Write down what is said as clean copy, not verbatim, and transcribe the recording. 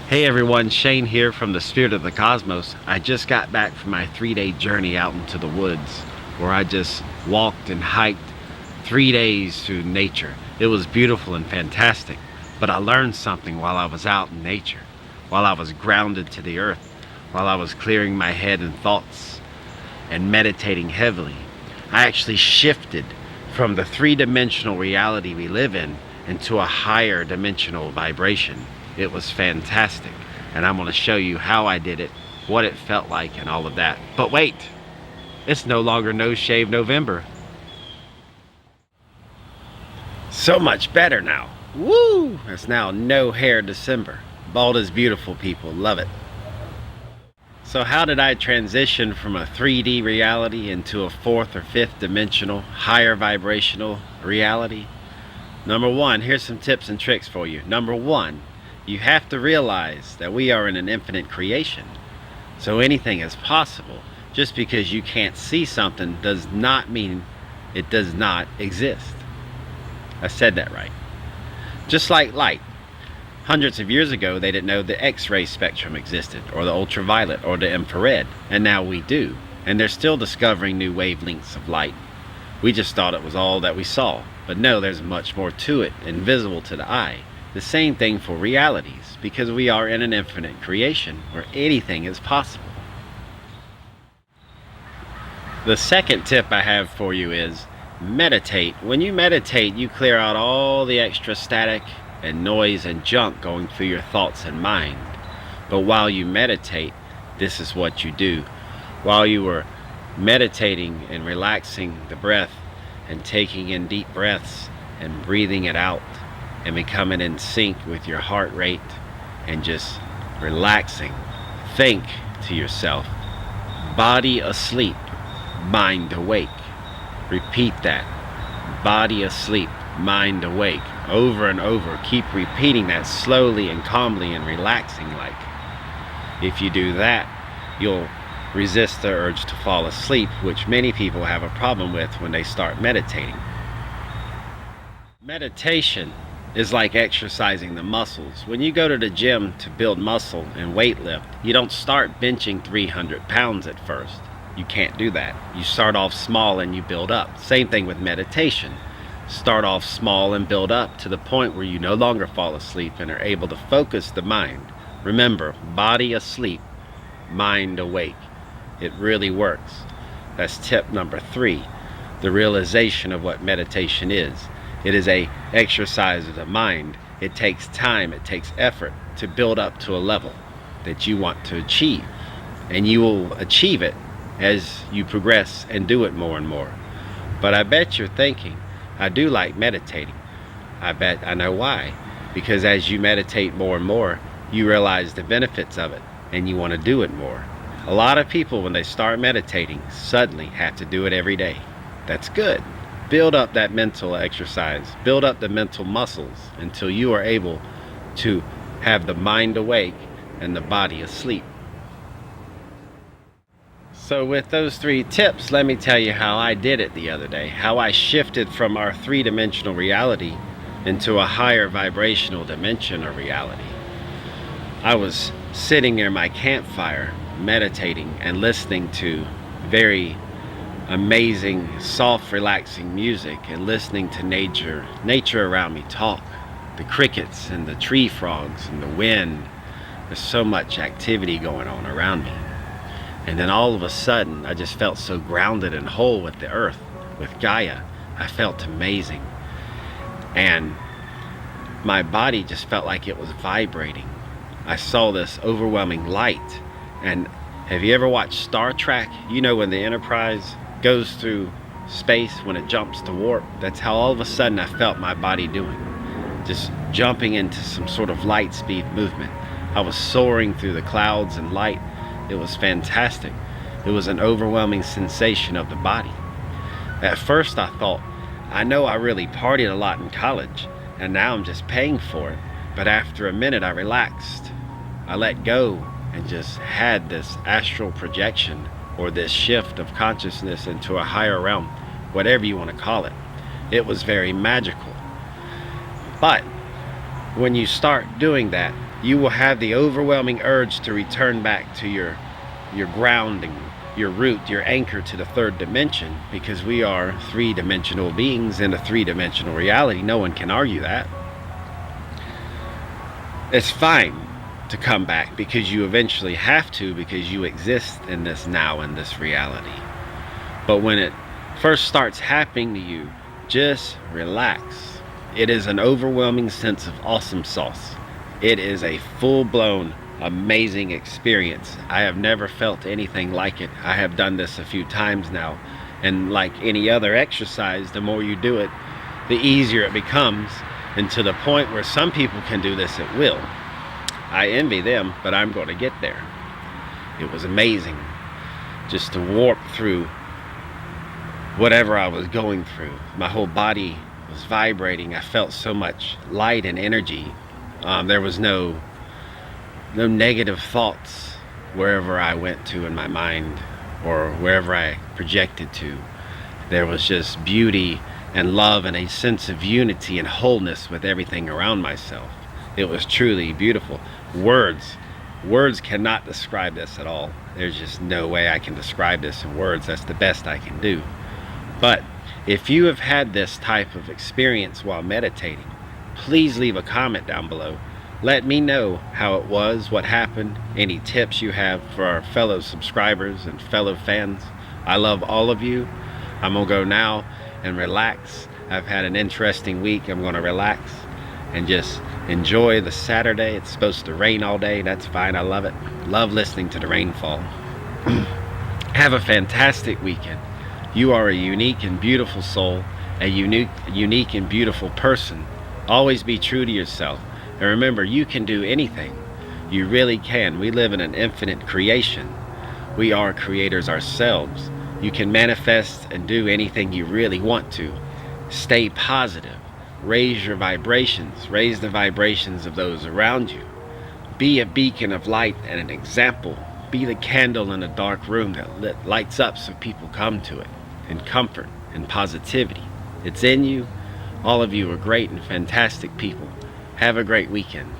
Hey everyone, Shane here from the Spirit of the Cosmos. I just got back from my 3-day journey out into the woods where I just walked and hiked 3 days through nature. It was beautiful and fantastic, but I learned something while I was out in nature, while I was grounded to the earth, while I was clearing my head and thoughts and meditating heavily. I actually shifted from the three-dimensional reality we live in into a higher dimensional vibration. It was fantastic, and I'm going to show you how I did it, what it felt like, and all of that. But wait, it's no longer No Shave November. So much better now. Woo! It's now No Hair December. Bald is beautiful, people. Love it. So how did I transition from a 3D reality into a fourth or fifth dimensional, higher vibrational reality? Number one, here's some tips and tricks for you. Number one, you have to realize that we are in an infinite creation. So anything is possible. Just because you can't see something does not mean it does not exist. I said that right. Just like light. Hundreds of years ago, they didn't know the X-ray spectrum existed, or the ultraviolet, or the infrared, and now we do. And they're still discovering new wavelengths of light. We just thought it was all that we saw. But no, there's much more to it, invisible to the eye. The same thing for realities, because we are in an infinite creation where anything is possible. The second tip I have for you is meditate. When you meditate, you clear out all the extra static and noise and junk going through your thoughts and mind. But while you meditate, this is what you do. While you were meditating and relaxing the breath and taking in deep breaths and breathing it out, and becoming in sync with your heart rate and just relaxing, think to yourself, body asleep, mind awake. Repeat that. Body asleep, mind awake. Over and over. Keep repeating that slowly and calmly and relaxing like. If you do that, you'll resist the urge to fall asleep, which many people have a problem with when they start meditating. Meditation is like exercising the muscles. When you go to the gym to build muscle and weight lift, you don't start benching 300 pounds at first. You can't do that. You start off small and you build up. Same thing with meditation. Start off small and build up to the point where you no longer fall asleep and are able to focus the mind. Remember, body asleep, mind awake. It really works. That's tip number 3, the realization of what meditation is. It is an exercise of the mind. It takes time, it takes effort to build up to a level that you want to achieve. And you will achieve it as you progress and do it more and more. But I bet you're thinking, I do like meditating. I bet I know why. Because as you meditate more and more, you realize the benefits of it and you want to do it more. A lot of people, when they start meditating, suddenly have to do it every day. That's good. Build up that mental exercise. Build up the mental muscles until you are able to have the mind awake and the body asleep. So with those 3 tips, let me tell you how I did it the other day. How I shifted from our 3-dimensional reality into a higher vibrational dimension of reality. I was sitting near my campfire meditating and listening to very amazing, soft, relaxing music and listening to nature around me talk. The crickets and the tree frogs and the wind. There's so much activity going on around me. And then all of a sudden, I just felt so grounded and whole with the earth, with Gaia. I felt amazing. And my body just felt like it was vibrating. I saw this overwhelming light. And have you ever watched Star Trek? You know when the Enterprise goes through space, when it jumps to warp, that's how all of a sudden I felt my body doing. Just jumping into some sort of light speed movement. I was soaring through the clouds and light. It was fantastic. It was an overwhelming sensation of the body. At first I thought, I know I really partied a lot in college, and now I'm just paying for it. But after a minute I relaxed. I let go and just had this astral projection, or this shift of consciousness into a higher realm, whatever you want to call it. It was very magical. But when you start doing that, you will have the overwhelming urge to return back to your grounding, your root, your anchor to the third dimension, because we are three-dimensional beings in a three-dimensional reality. No one can argue that. It's fine to come back, because you eventually have to, because you exist in this now, in this reality. But when it first starts happening to you, just relax. It is an overwhelming sense of awesome sauce. It is a full-blown amazing experience. I have never felt anything like it. I have done this a few times now, and like any other exercise, the more you do it, the easier it becomes, and to the point where some people can do this at will. I envy them, but I'm going to get there. It was amazing just to warp through whatever I was going through. My whole body was vibrating. I felt so much light and energy. There was no negative thoughts wherever I went to in my mind, or wherever I projected to. There was just beauty and love and a sense of unity and wholeness with everything around myself. It was truly beautiful. Words cannot describe this at all. There's just no way I can describe this in words. That's the best I can do. But if you have had this type of experience while meditating, please leave a comment down below. Let me know how it was, what happened, any tips you have for our fellow subscribers and fellow fans. I love all of you. I'm gonna go now and relax. I've had an interesting week. I'm gonna relax and just enjoy the Saturday. It's supposed to rain all day. That's fine. I love it. Love listening to the rainfall. Have a fantastic weekend. You are a unique and beautiful soul, a unique and beautiful person. Always be true to yourself. And remember, you can do anything. You really can. We live in an infinite creation. We are creators ourselves. You can manifest and do anything you really want to. Stay positive. Raise your vibrations. Raise the vibrations of those around you. Be a beacon of light and an example. Be the candle in a dark room that lights up so people come to it. In comfort and positivity. It's in you. All of you are great and fantastic people. Have a great weekend.